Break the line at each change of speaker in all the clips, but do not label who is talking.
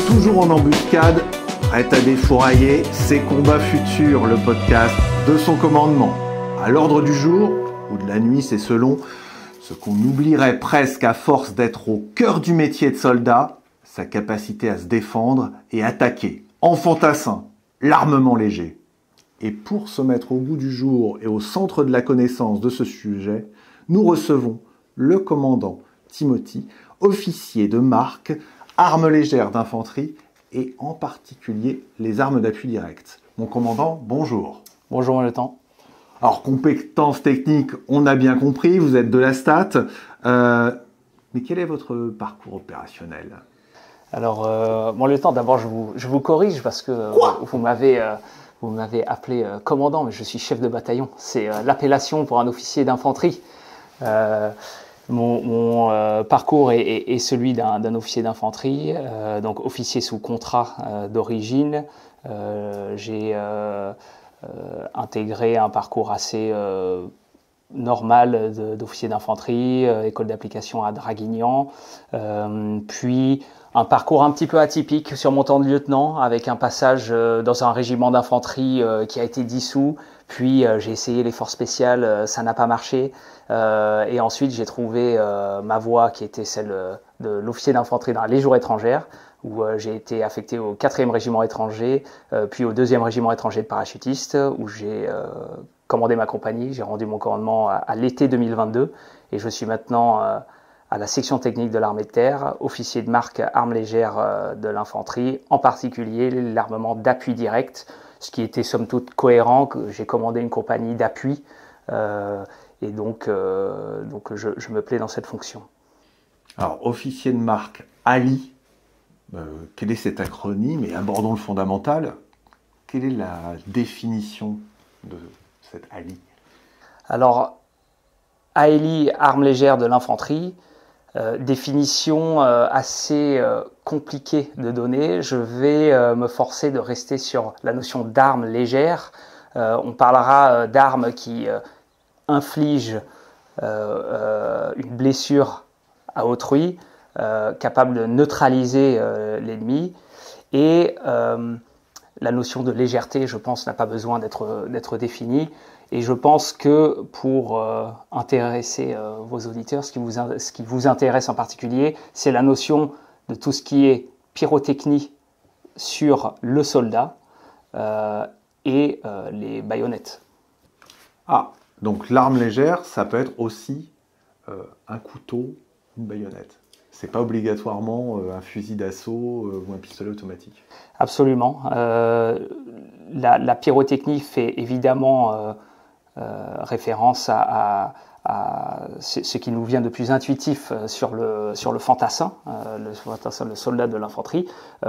Toujours en embuscade, prête à défourailler ses combats futurs, le podcast de son commandement. À l'ordre du jour, ou de la nuit, c'est selon, ce qu'on oublierait presque à force d'être au cœur du métier de soldat, sa capacité à se défendre et attaquer. En fantassin, l'armement léger. Et pour se mettre au goût du jour et au centre de la connaissance de ce sujet, nous recevons le commandant Timothy, officier de marque, armes légères d'infanterie et en particulier les armes d'appui direct. Mon commandant, bonjour.
Bonjour le temps.
Alors, compétences techniques, on a bien compris, vous êtes de la stat. Mais quel est votre parcours opérationnel ?
Alors, mon lieutenant, d'abord, je vous corrige parce que vous m'avez appelé commandant, mais je suis chef de bataillon. C'est l'appellation pour un officier d'infanterie. Mon parcours est celui d'un officier d'infanterie, donc officier sous contrat d'origine. J'ai intégré un parcours assez normal d'officier d'infanterie, école d'application à Draguignan, puis un parcours un petit peu atypique sur mon temps de lieutenant, avec un passage dans un régiment d'infanterie qui a été dissous, puis j'ai essayé les forces spéciales, ça n'a pas marché, et ensuite j'ai trouvé ma voie qui était celle de l'officier d'infanterie dans la Légion étrangère, où j'ai été affecté au 4e régiment étranger, puis au 2e régiment étranger de parachutistes, où j'ai commandé ma compagnie. J'ai rendu mon commandement à l'été 2022 et je suis maintenant à la section technique de l'armée de terre, officier de marque armes légères de l'infanterie, en particulier l'armement d'appui direct, ce qui était somme toute cohérent. J'ai commandé une compagnie d'appui et donc je me plais dans cette fonction.
Alors, officier de marque Ali, quel est cet acronyme et abordons le fondamental. Quelle est la définition de cet Ali ?
Alors, ALI, armes légères de l'infanterie, définition assez compliquée de donner. Je vais me forcer de rester sur la notion d'armes légères. On parlera d'armes qui infligent une blessure à autrui, capable de neutraliser l'ennemi. Et la notion de légèreté, je pense, n'a pas besoin d'être définie. Et je pense que pour intéresser vos auditeurs, ce qui vous intéresse en particulier, c'est la notion de tout ce qui est pyrotechnie sur le soldat et les baïonnettes.
Ah, donc l'arme légère, ça peut être aussi un couteau, une baïonnette. C'est pas obligatoirement un fusil d'assaut ou un pistolet automatique.
Absolument. La pyrotechnie fait évidemment référence à ce qui nous vient de plus intuitif sur le fantassin, le soldat de l'infanterie,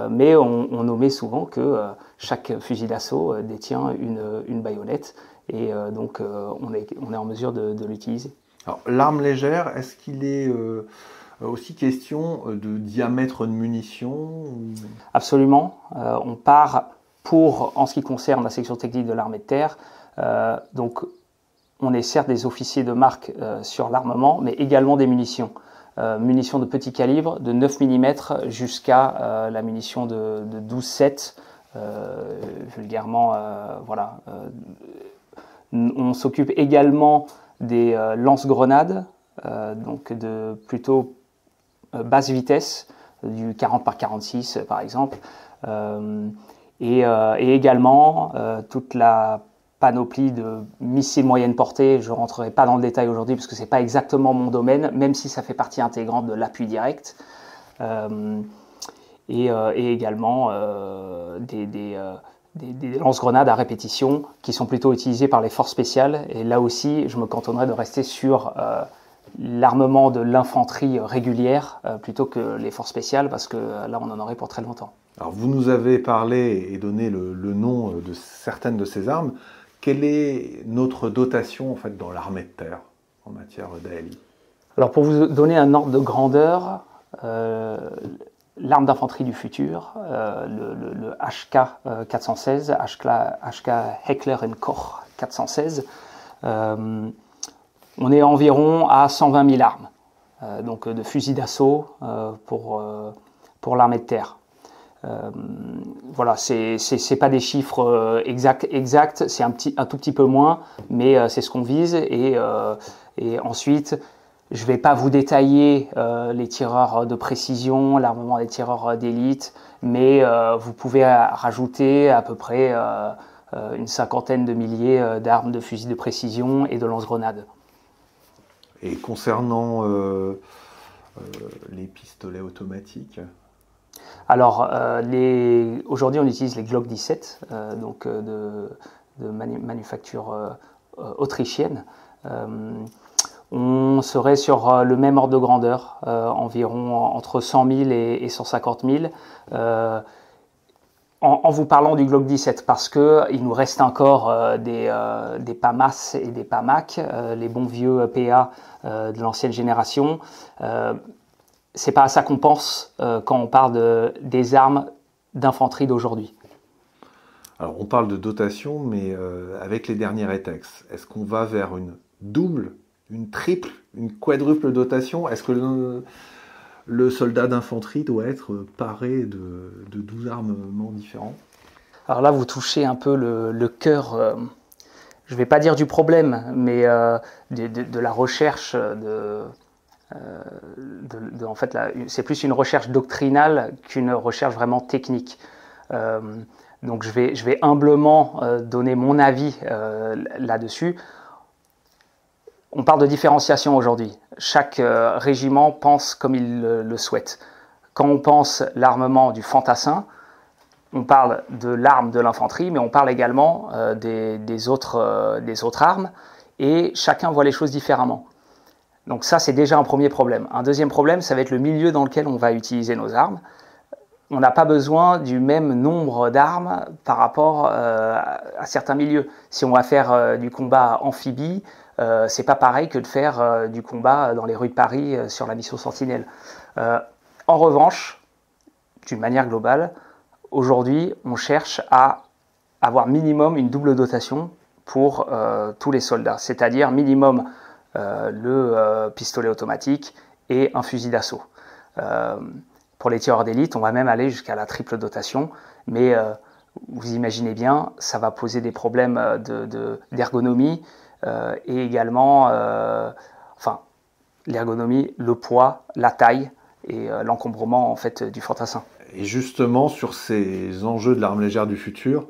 mais on nommait souvent que chaque fusil d'assaut détient une baïonnette et donc on est en mesure de l'utiliser.
Alors l'arme légère, est-ce qu'il est aussi question de diamètre de munitions ?
Absolument. On part en ce qui concerne la section technique de l'armée de terre, donc on est certes des officiers de marque sur l'armement, mais également des munitions. Munitions de petit calibre, de 9 mm jusqu'à la munition de 12,7, vulgairement, voilà. On s'occupe également des lance-grenades, donc de plutôt basse vitesse, du 40 par 46 par exemple, et également toute la panoplie de missiles moyenne portée. Je ne rentrerai pas dans le détail aujourd'hui parce que ce n'est pas exactement mon domaine, même si ça fait partie intégrante de l'appui direct, et également des lance-grenades à répétition qui sont plutôt utilisées par les forces spéciales, et là aussi je me cantonnerai de rester sur l'armement de l'infanterie régulière plutôt que les forces spéciales, parce que là on en aurait pour très longtemps.
Alors vous nous avez parlé et donné le nom de certaines de ces armes. Quelle est notre dotation en fait dans l'armée de terre en matière d'ALI ? Alors
pour vous donner un ordre de grandeur, l'arme d'infanterie du futur, le HK 416, HK Heckler & Koch 416, on est environ à 120 000 armes, donc de fusils d'assaut pour l'armée de terre. Voilà, c'est pas des chiffres exacts, c'est un tout petit peu moins, mais c'est ce qu'on vise. Et ensuite, je ne vais pas vous détailler les tireurs de précision, l'armement des tireurs d'élite, mais vous pouvez rajouter à peu près une cinquantaine de milliers d'armes de fusils de précision et de lance-grenades.
Et concernant les pistolets automatiques?
Alors, aujourd'hui, on utilise les Glock 17, donc de manufacture autrichienne. On serait sur le même ordre de grandeur, environ entre 100 000 et 150 000. En vous parlant du Glock 17, parce qu'il nous reste encore des PAMAS et des PAMAC, les bons vieux PA de l'ancienne génération. C'est pas à ça qu'on pense quand on parle des armes d'infanterie d'aujourd'hui.
Alors on parle de dotation, mais avec les derniers rétex, est-ce qu'on va vers une double, une triple, une quadruple dotation? Est-ce que le soldat d'infanterie doit être paré de 12 armements différents?
Alors là, vous touchez un peu le cœur, je ne vais pas dire du problème, mais de la recherche en fait, c'est plus une recherche doctrinale qu'une recherche vraiment technique. Donc je vais humblement donner mon avis là-dessus. On parle de différenciation aujourd'hui. Chaque régiment pense comme il le souhaite. Quand on pense l'armement du fantassin, on parle de l'arme de l'infanterie, mais on parle également des autres armes, et chacun voit les choses différemment. Donc ça, c'est déjà un premier problème. Un deuxième problème, ça va être le milieu dans lequel on va utiliser nos armes. On n'a pas besoin du même nombre d'armes par rapport à certains milieux. Si on va faire du combat amphibie, c'est pas pareil que de faire du combat dans les rues de Paris sur la mission Sentinelle. En revanche, d'une manière globale, aujourd'hui, on cherche à avoir minimum une double dotation pour tous les soldats, c'est-à-dire minimum le pistolet automatique et un fusil d'assaut. Pour les tireurs d'élite, on va même aller jusqu'à la triple dotation, mais vous imaginez bien, ça va poser des problèmes d'ergonomie et également l'ergonomie, le poids, la taille et l'encombrement en fait du fantassin.
Et justement, sur ces enjeux de l'arme légère du futur,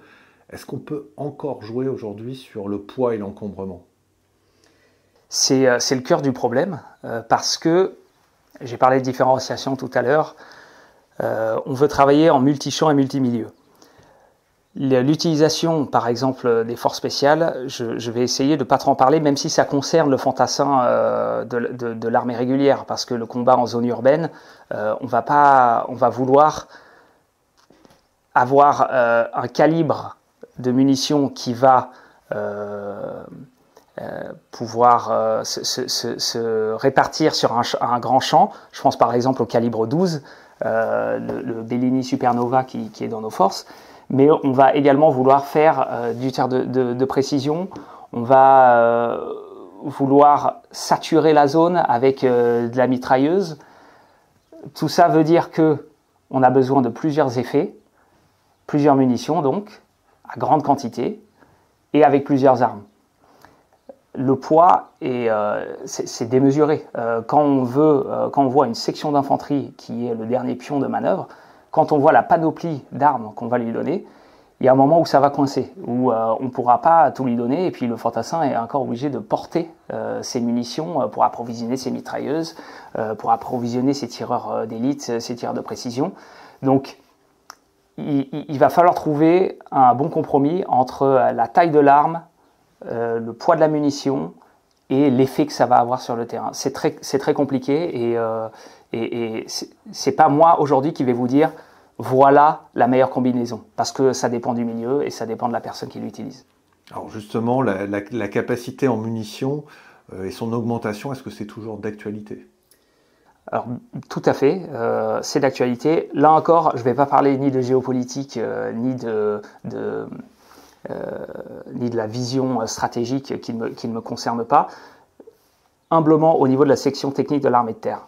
est-ce qu'on peut encore jouer aujourd'hui sur le poids et l'encombrement?
C'est le cœur du problème, parce que, j'ai parlé de différenciation tout à l'heure, on veut travailler en multi-champ et multi-milieu. L'utilisation, par exemple, des forces spéciales, je vais essayer de ne pas trop en parler, même si ça concerne le fantassin de l'armée régulière, parce que le combat en zone urbaine, on va vouloir avoir un calibre de munitions qui va pouvoir se répartir sur un grand champ. Je pense par exemple au calibre 12, le Bellini Supernova qui est dans nos forces. Mais on va également vouloir faire du tir de précision. On va vouloir saturer la zone avec de la mitrailleuse. Tout ça veut dire qu'on a besoin de plusieurs effets, plusieurs munitions donc, à grande quantité, et avec plusieurs armes. Le poids c'est démesuré. Quand on voit une section d'infanterie qui est le dernier pion de manœuvre, quand on voit la panoplie d'armes qu'on va lui donner, il y a un moment où ça va coincer, où on ne pourra pas tout lui donner, et puis le fantassin est encore obligé de porter ses munitions pour approvisionner ses mitrailleuses, pour approvisionner ses tireurs d'élite, ses tireurs de précision. Donc il va falloir trouver un bon compromis entre la taille de l'arme, le poids de la munition et l'effet que ça va avoir sur le terrain. C'est très compliqué, et c'est pas moi aujourd'hui qui vais vous dire voilà la meilleure combinaison, parce que ça dépend du milieu et ça dépend de la personne qui l'utilise.
Alors justement, la capacité en munitions et son augmentation, est-ce que c'est toujours d'actualité?
Alors tout à fait, c'est d'actualité. Là encore, je ne vais pas parler ni de géopolitique, ni de la vision stratégique qui ne me concerne pas. Humblement, au niveau de la section technique de l'armée de terre,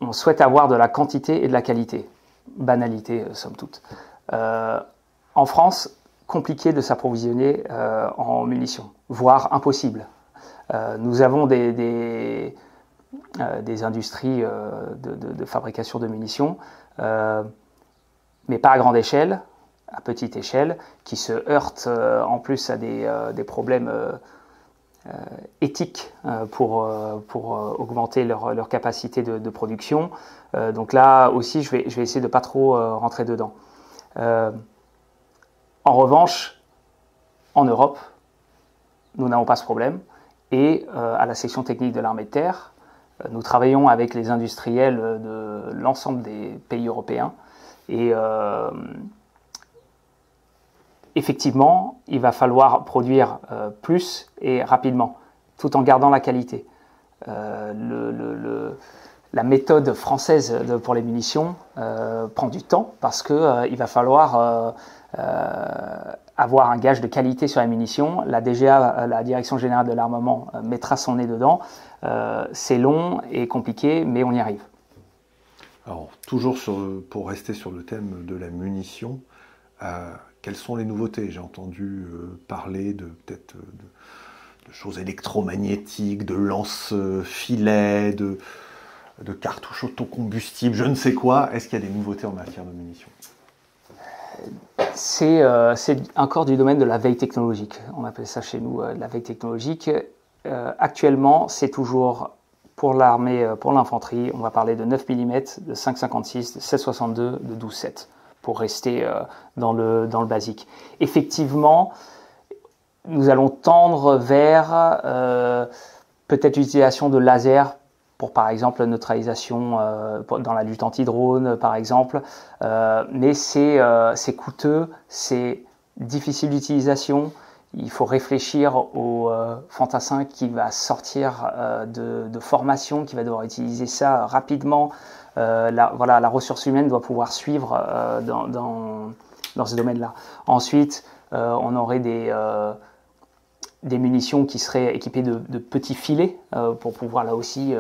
on souhaite avoir de la quantité et de la qualité. banalité, somme toute. En France, compliqué de s'approvisionner en munitions, voire impossible. Nous avons des industries de fabrication de munitions, mais pas à grande échelle, à petite échelle, qui se heurtent en plus à des problèmes éthiques pour augmenter leur capacité de production. Donc là aussi, je vais essayer de ne pas trop rentrer dedans. En revanche, en Europe, nous n'avons pas ce problème. Et à la section technique de l'armée de terre, nous travaillons avec les industriels de l'ensemble des pays européens. Et effectivement, il va falloir produire plus et rapidement, tout en gardant la qualité. La méthode française pour les munitions prend du temps parce qu'il va falloir avoir un gage de qualité sur la munition. La DGA, la Direction Générale de l'Armement, mettra son nez dedans. C'est long et compliqué, mais on y arrive.
Alors, toujours pour rester sur le thème de la munition, quelles sont les nouveautés? J'ai entendu parler de choses électromagnétiques, de lance-filets, de cartouches autocombustibles, je ne sais quoi. Est-ce qu'il y a des nouveautés en matière de munitions?
C'est encore du domaine de la veille technologique. On appelle ça chez nous de la veille technologique. Actuellement, c'est toujours pour l'armée, pour l'infanterie, on va parler de 9 mm, de 5,56, de 7,62, de 12,7, pour rester dans le basique. Effectivement, nous allons tendre vers peut-être l'utilisation de laser pour, par exemple, la neutralisation dans la lutte anti-drone, par exemple. Mais c'est coûteux, c'est difficile d'utilisation. Il faut réfléchir au fantassin qui va sortir de formation, qui va devoir utiliser ça rapidement. La ressource humaine doit pouvoir suivre dans ce domaine-là. Ensuite, on aurait des munitions qui seraient équipées de petits filets pour pouvoir là aussi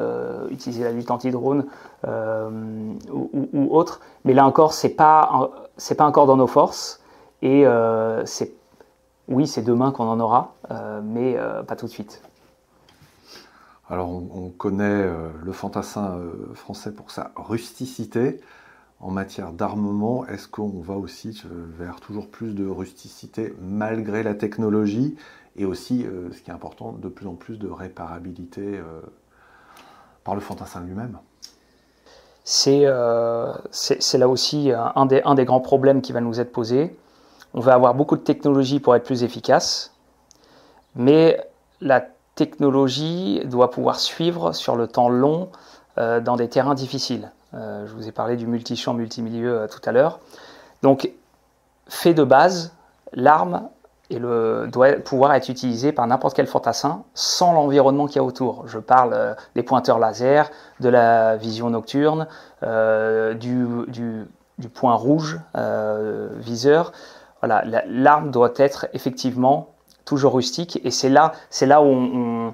utiliser la lutte anti-drone ou autre. Mais là encore, c'est pas encore dans nos forces et c'est demain qu'on en aura, mais pas tout de suite.
Alors on connaît le fantassin français pour sa rusticité. En matière d'armement, est-ce qu'on va aussi vers toujours plus de rusticité malgré la technologie et aussi, ce qui est important, de plus en plus de réparabilité par le fantassin lui-même?
C'est là aussi un des grands problèmes qui va nous être posé. On va avoir beaucoup de technologie pour être plus efficace, mais la technologie doit pouvoir suivre sur le temps long dans des terrains difficiles. Je vous ai parlé du multi-champ, multimilieu tout à l'heure. Donc, fait de base, l'arme doit pouvoir être utilisée par n'importe quel fantassin sans l'environnement qu'il y a autour. Je parle des pointeurs laser, de la vision nocturne, du point rouge viseur. Voilà, l'arme doit être effectivement toujours rustique et c'est là où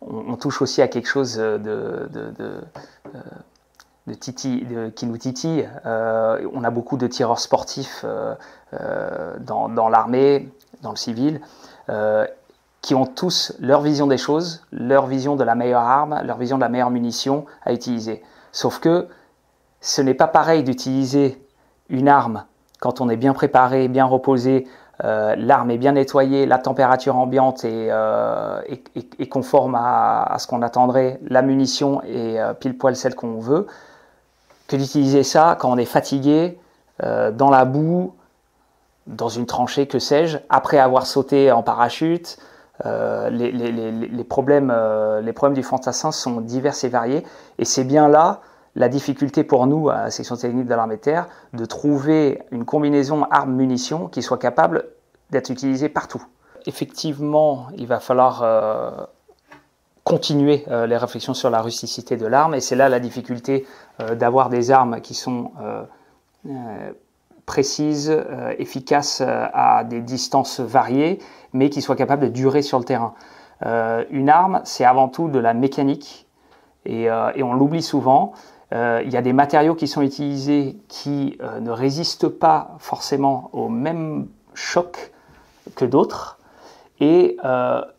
on touche aussi à quelque chose qui nous titille. On a beaucoup de tireurs sportifs dans l'armée, dans le civil, qui ont tous leur vision des choses, leur vision de la meilleure arme, leur vision de la meilleure munition à utiliser. Sauf que ce n'est pas pareil d'utiliser une arme quand on est bien préparé, bien reposé, l'arme est bien nettoyée, la température ambiante est conforme à ce qu'on attendrait, la munition est pile poil celle qu'on veut, que d'utiliser ça quand on est fatigué, dans la boue, dans une tranchée, que sais-je, après avoir sauté en parachute. Les problèmes du fantassin sont divers et variés, et c'est bien là la difficulté pour nous, à la section technique de l'armée de terre, de trouver une combinaison armes-munitions qui soit capable d'être utilisée partout. Effectivement, il va falloir continuer les réflexions sur la rusticité de l'arme, et c'est là la difficulté d'avoir des armes qui sont précises, efficaces à des distances variées, mais qui soient capables de durer sur le terrain. Une arme, c'est avant tout de la mécanique, et on l'oublie souvent. il y a des matériaux qui sont utilisés qui ne résistent pas forcément au même choc que d'autres. Et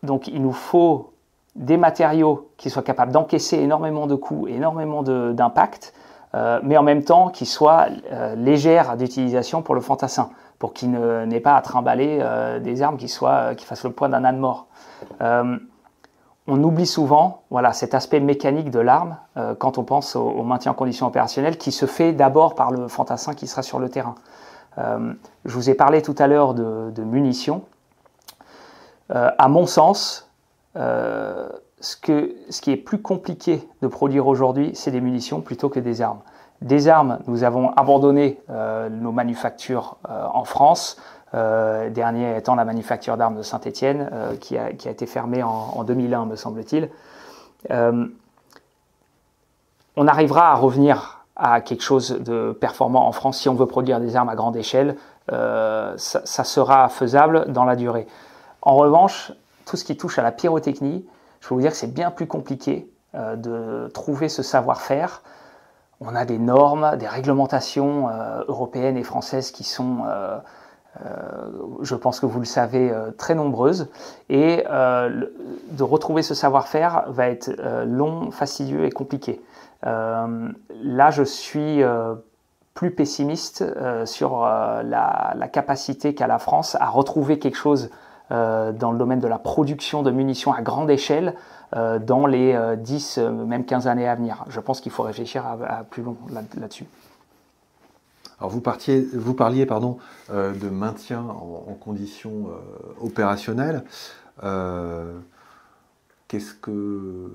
donc il nous faut des matériaux qui soient capables d'encaisser énormément de coups, énormément d'impact, mais en même temps qui soient légères d'utilisation pour le fantassin, pour qu'il n'ait pas à trimballer des armes qui fassent le poids d'un âne mort. On oublie souvent cet aspect mécanique de l'arme quand on pense au maintien en condition opérationnelle qui se fait d'abord par le fantassin qui sera sur le terrain. Je vous ai parlé tout à l'heure de munitions. À mon sens, ce qui est plus compliqué de produire aujourd'hui, c'est des munitions plutôt que des armes. Des armes, nous avons abandonné nos manufactures en France, dernier étant la manufacture d'armes de Saint-Étienne, qui a été fermée en 2001, me semble-t-il. On arrivera à revenir à quelque chose de performant en France si on veut produire des armes à grande échelle. Ça sera faisable dans la durée. En revanche, tout ce qui touche à la pyrotechnie, je peux vous dire que c'est bien plus compliqué de trouver ce savoir-faire. On a des normes, des réglementations européennes et françaises qui sont, je pense que vous le savez, très nombreuses. Et de retrouver ce savoir-faire va être long, fastidieux et compliqué. Là, je suis plus pessimiste sur la capacité qu'a la France à retrouver quelque chose dans le domaine de la production de munitions à grande échelle dans les 10, même 15 années à venir. Je pense qu'il faut réfléchir à plus long là-dessus.
Alors vous parliez de maintien en conditions opérationnelles. Qu'est-ce que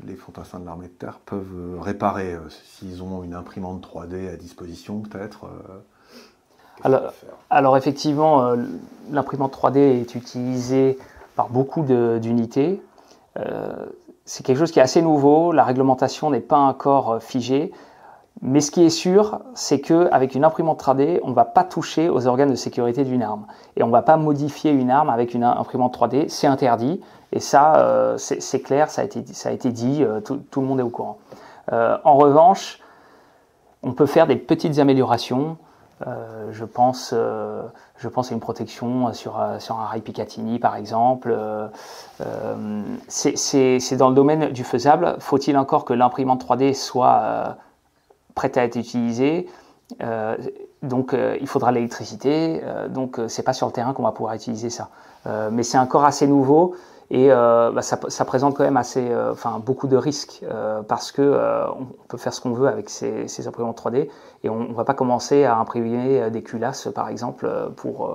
les fantassins de l'armée de terre peuvent réparer s'ils ont une imprimante 3D à disposition peut-être
alors effectivement, l'imprimante 3D est utilisée par beaucoup d'unités. C'est quelque chose qui est assez nouveau, la réglementation n'est pas encore figée, mais ce qui est sûr, c'est qu'avec une imprimante 3D, on ne va pas toucher aux organes de sécurité d'une arme. Et on ne va pas modifier une arme avec une imprimante 3D, c'est interdit, et ça, c'est clair, ça a été dit, tout le monde est au courant. En revanche, on peut faire des petites améliorations. Je pense à une protection sur un rail Picatinny par exemple. C'est dans le domaine du faisable. Faut-il encore que l'imprimante 3D soit prête à être utilisée, donc il faudra l'électricité, donc c'est pas sur le terrain qu'on va pouvoir utiliser ça. Mais c'est encore assez nouveau et ça présente quand même beaucoup de risques parce que on peut faire ce qu'on veut avec ces imprimantes 3D et on ne va pas commencer à imprimer des culasses par exemple pour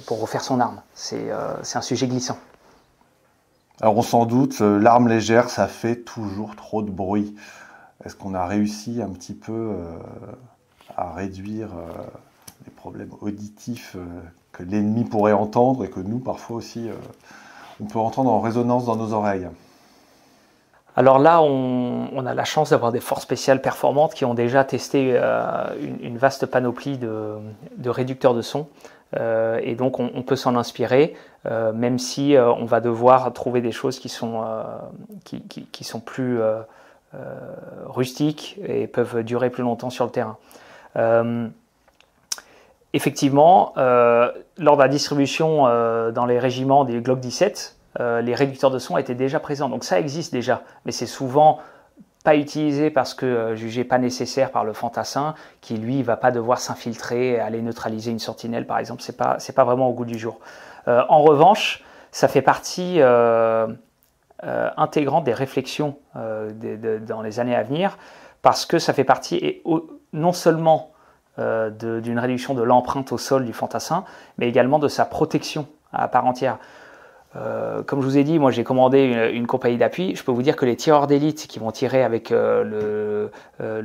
refaire son arme. C'est un sujet glissant.
Alors on s'en doute, l'arme légère ça fait toujours trop de bruit. Est-ce qu'on a réussi un petit peu à réduire les problèmes auditifs que l'ennemi pourrait entendre et que nous, parfois aussi, on peut entendre en résonance dans nos oreilles?
Alors là, on a la chance d'avoir des forces spéciales performantes qui ont déjà testé une vaste panoplie de réducteurs de son. Et donc on peut s'en inspirer, même si on va devoir trouver des choses qui sont plus rustiques et peuvent durer plus longtemps sur le terrain. Effectivement, lors de la distribution dans les régiments des Glock 17, les réducteurs de son étaient déjà présents. Donc ça existe déjà, mais c'est souvent pas utilisé parce que jugé pas nécessaire par le fantassin, qui lui va pas devoir s'infiltrer, aller neutraliser une sentinelle par exemple. C'est pas vraiment au goût du jour. En revanche, ça fait partie intégrante des réflexions dans les années à venir, parce que ça fait partie non seulement d'une réduction de l'empreinte au sol du fantassin, mais également de sa protection à part entière. Comme je vous ai dit, moi j'ai commandé une compagnie d'appui. Je peux vous dire que les tireurs d'élite qui vont tirer avec le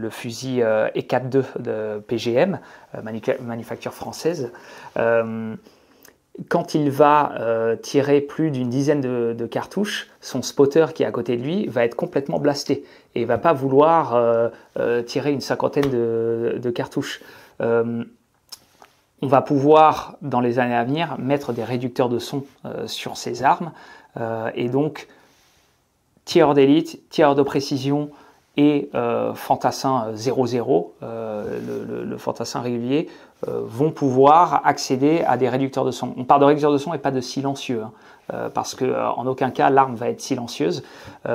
fusil E4-2 de PGM, manufacture française, quand il va tirer plus d'une dizaine de cartouches, son spotter qui est à côté de lui va être complètement blasté et il ne va pas vouloir tirer une cinquantaine de cartouches. On va pouvoir, dans les années à venir, mettre des réducteurs de son sur ces armes. Et donc, tireurs d'élite, tireurs de précision et fantassin 00, le fantassin régulier, vont pouvoir accéder à des réducteurs de son. On parle de réducteurs de son et pas de silencieux, parce que en aucun cas l'arme va être silencieuse.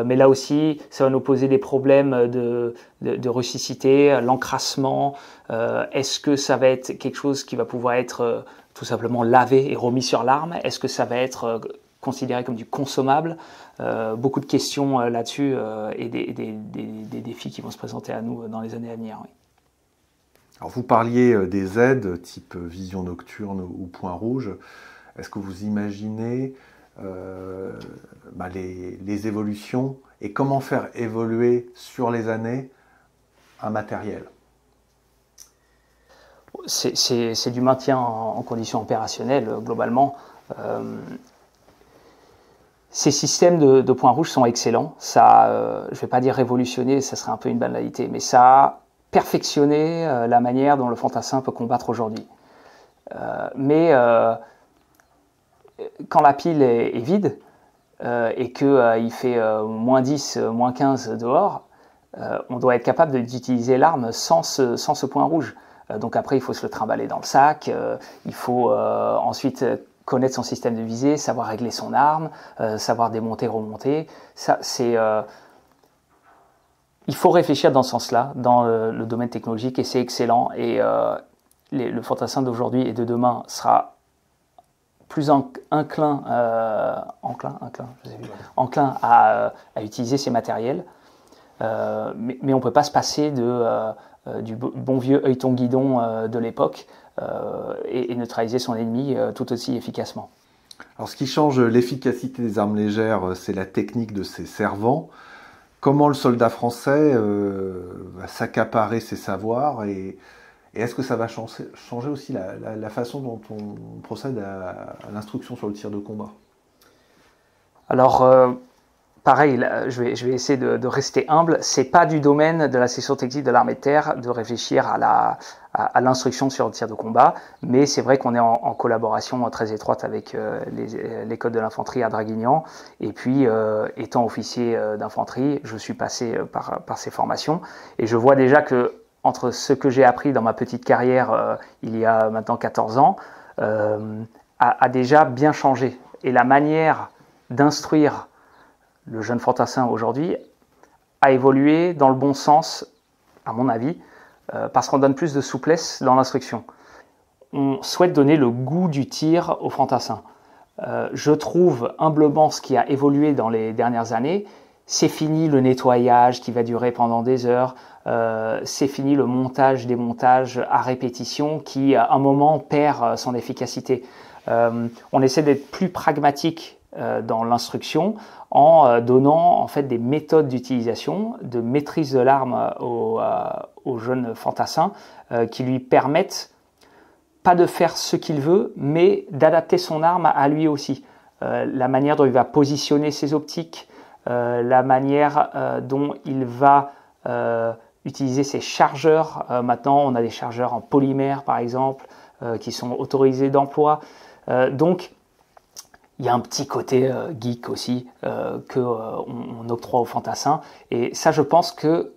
Mais là aussi, ça va nous poser des problèmes de rusticité, l'encrassement. Est-ce que ça va être quelque chose qui va pouvoir être tout simplement lavé et remis sur l'arme? Est-ce que ça va être considéré comme du consommable? Beaucoup de questions là-dessus et des défis qui vont se présenter à nous dans les années à venir. Oui.
Alors vous parliez des aides type vision nocturne ou point rouge. Est-ce que vous imaginez les évolutions et comment faire évoluer sur les années un matériel?
C'est du maintien en conditions opérationnelles globalement. Ces systèmes de points rouges sont excellents. Ça, je ne vais pas dire révolutionner, ça serait un peu une banalité, mais ça a perfectionné la manière dont le fantassin peut combattre aujourd'hui. Mais quand la pile est vide et qu'il fait moins 10, moins 15 dehors, on doit être capable d'utiliser l'arme sans ce point rouge. Donc après, il faut se le trimballer dans le sac, il faut ensuite connaître son système de visée, savoir régler son arme, savoir démonter, remonter. Il faut réfléchir dans ce sens-là, dans le domaine technologique, et c'est excellent. Et le fantassin d'aujourd'hui et de demain sera plus enclin à utiliser ces matériels. Mais on ne peut pas se passer du bon vieux œilleton-guidon de l'époque et neutraliser son ennemi tout aussi efficacement.
Alors, ce qui change l'efficacité des armes légères, c'est la technique de ces servants. Comment le soldat français va s'accaparer ses savoirs et est-ce que ça va changer aussi la façon dont on procède à l'instruction sur le tir de combat?
Alors, pareil, là, je vais essayer de rester humble. C'est pas du domaine de la section technique de l'armée de terre de réfléchir à l'instruction sur le tir de combat, mais c'est vrai qu'on est en collaboration très étroite avec l'école de l'infanterie à Draguignan. Et puis, étant officier d'infanterie, je suis passé par ces formations et je vois déjà que entre ce que j'ai appris dans ma petite carrière il y a maintenant 14 ans a déjà bien changé. Et la manière d'instruire le jeune fantassin aujourd'hui a évolué dans le bon sens, à mon avis, parce qu'on donne plus de souplesse dans l'instruction. On souhaite donner le goût du tir au fantassin. Je trouve humblement ce qui a évolué dans les dernières années. C'est fini le nettoyage qui va durer pendant des heures. C'est fini le montage-démontage à répétition qui, à un moment, perd son efficacité. On essaie d'être plus pragmatique dans l'instruction en donnant en fait des méthodes d'utilisation, de maîtrise de l'arme au jeune fantassin qui lui permettent pas de faire ce qu'il veut, mais d'adapter son arme à lui aussi. La manière dont il va positionner ses optiques, la manière dont il va utiliser ses chargeurs. Maintenant, on a des chargeurs en polymère, par exemple, qui sont autorisés d'emploi. Donc, il y a un petit côté geek aussi qu'on octroie aux fantassins. Et ça, je pense que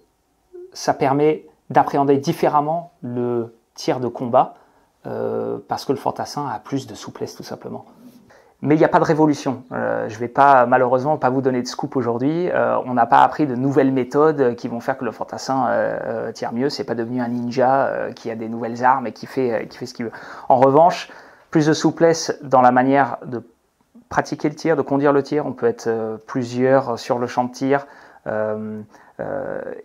ça permet d'appréhender différemment le tir de combat parce que le fantassin a plus de souplesse, tout simplement. Mais il n'y a pas de révolution. Je ne vais pas, malheureusement, pas vous donner de scoop aujourd'hui. On n'a pas appris de nouvelles méthodes qui vont faire que le fantassin tire mieux. C'est pas devenu un ninja qui a des nouvelles armes et qui fait ce qu'il veut. En revanche, plus de souplesse dans la manière de pratiquer le tir, de conduire le tir. On peut être plusieurs sur le champ de tir.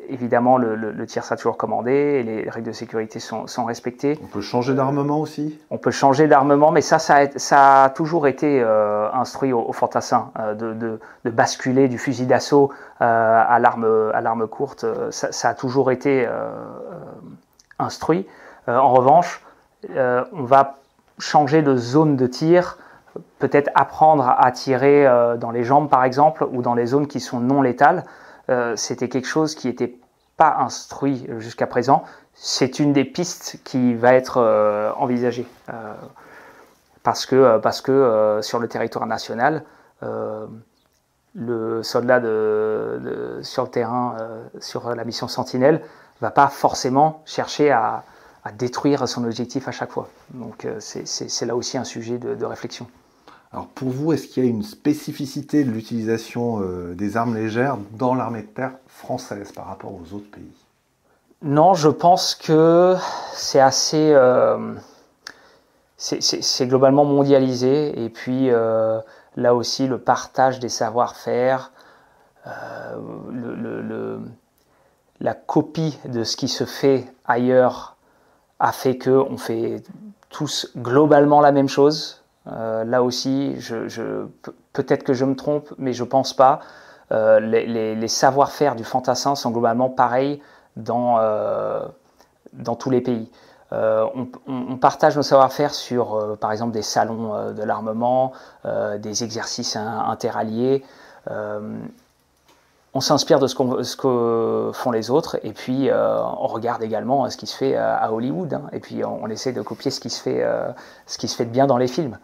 Évidemment, le tir sera toujours commandé et les règles de sécurité sont respectées.
On peut changer d'armement aussi?
On peut changer d'armement, mais ça a toujours été instruit aux fantassins de basculer du fusil d'assaut à l'arme courte. Ça a toujours été instruit. En revanche, on va changer de zone de tir, peut-être apprendre à tirer dans les jambes par exemple, ou dans les zones qui sont non létales. C'était quelque chose qui n'était pas instruit jusqu'à présent. C'est une des pistes qui va être envisagée parce que sur le territoire national, le soldat sur le terrain, sur la mission Sentinelle, ne va pas forcément chercher à détruire son objectif à chaque fois. Donc c'est là aussi un sujet de réflexion.
Alors pour vous, est-ce qu'il y a une spécificité de l'utilisation des armes légères dans l'armée de terre française par rapport aux autres pays?
Non, je pense que c'est assez... c'est globalement mondialisé, et puis là aussi le partage des savoir-faire, la copie de ce qui se fait ailleurs a fait qu'on fait tous globalement la même chose. Là aussi, peut-être que je me trompe, mais je pense pas. Les savoir-faire du fantassin sont globalement pareils dans tous les pays. On partage nos savoir-faire sur, par exemple, des salons de l'armement, des exercices interalliés. On s'inspire de ce que font les autres, et puis on regarde également ce qui se fait à Hollywood, hein, et puis on essaie de copier ce qui se fait de bien dans les films.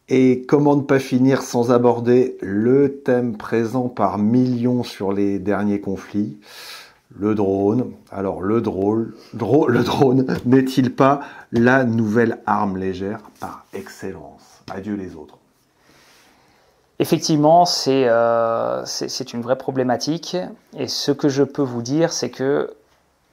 Et comment ne pas finir sans aborder le thème présent par millions sur les derniers conflits, le drone. Alors le drone n'est-il pas la nouvelle arme légère par excellence? Adieu les autres.
Effectivement, c'est une vraie problématique, et ce que je peux vous dire, c'est que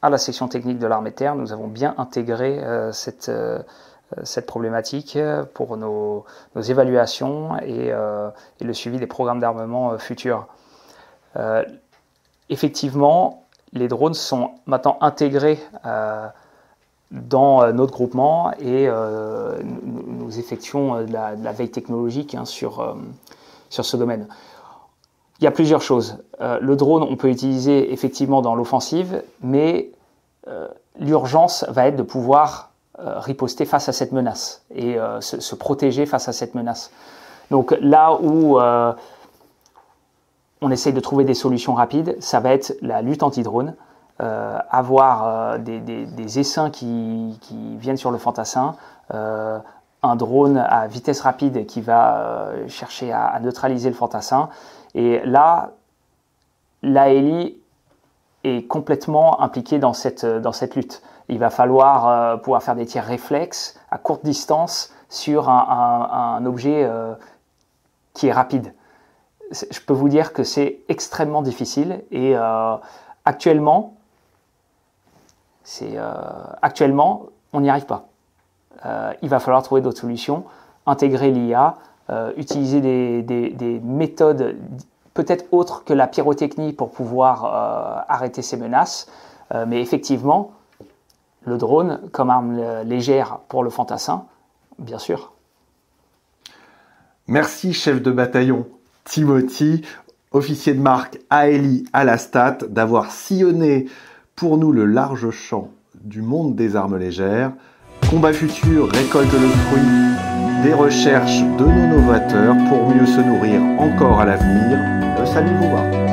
à la section technique de l'armée de terre, nous avons bien intégré cette problématique pour nos évaluations et le suivi des programmes d'armement futurs. Effectivement, les drones sont maintenant intégrés dans notre groupement, et nous effectuons de la veille technologique sur ce domaine. Il y a plusieurs choses. Le drone, on peut l'utiliser effectivement dans l'offensive, mais l'urgence va être de pouvoir riposter face à cette menace et se protéger face à cette menace. Donc là où on essaye de trouver des solutions rapides, ça va être la lutte anti-drone, avoir des essaims qui viennent sur le fantassin, un drone à vitesse rapide qui va chercher à neutraliser le fantassin. Et là, l'AELI est complètement impliqué dans cette lutte. Il va falloir pouvoir faire des tirs réflexes à courte distance sur un objet qui est rapide. Je peux vous dire que c'est extrêmement difficile, et actuellement, on n'y arrive pas. Il va falloir trouver d'autres solutions, intégrer l'IA, utiliser des méthodes peut-être autres que la pyrotechnie pour pouvoir arrêter ces menaces. Mais effectivement, le drone comme arme légère pour le fantassin, bien sûr.
Merci chef de bataillon Timothy, officier de marque AELI à la STAT, d'avoir sillonné pour nous le large champ du monde des armes légères. Combat Futur récolte le fruit des recherches de nos novateurs pour mieux se nourrir encore à l'avenir. Le salut vous va.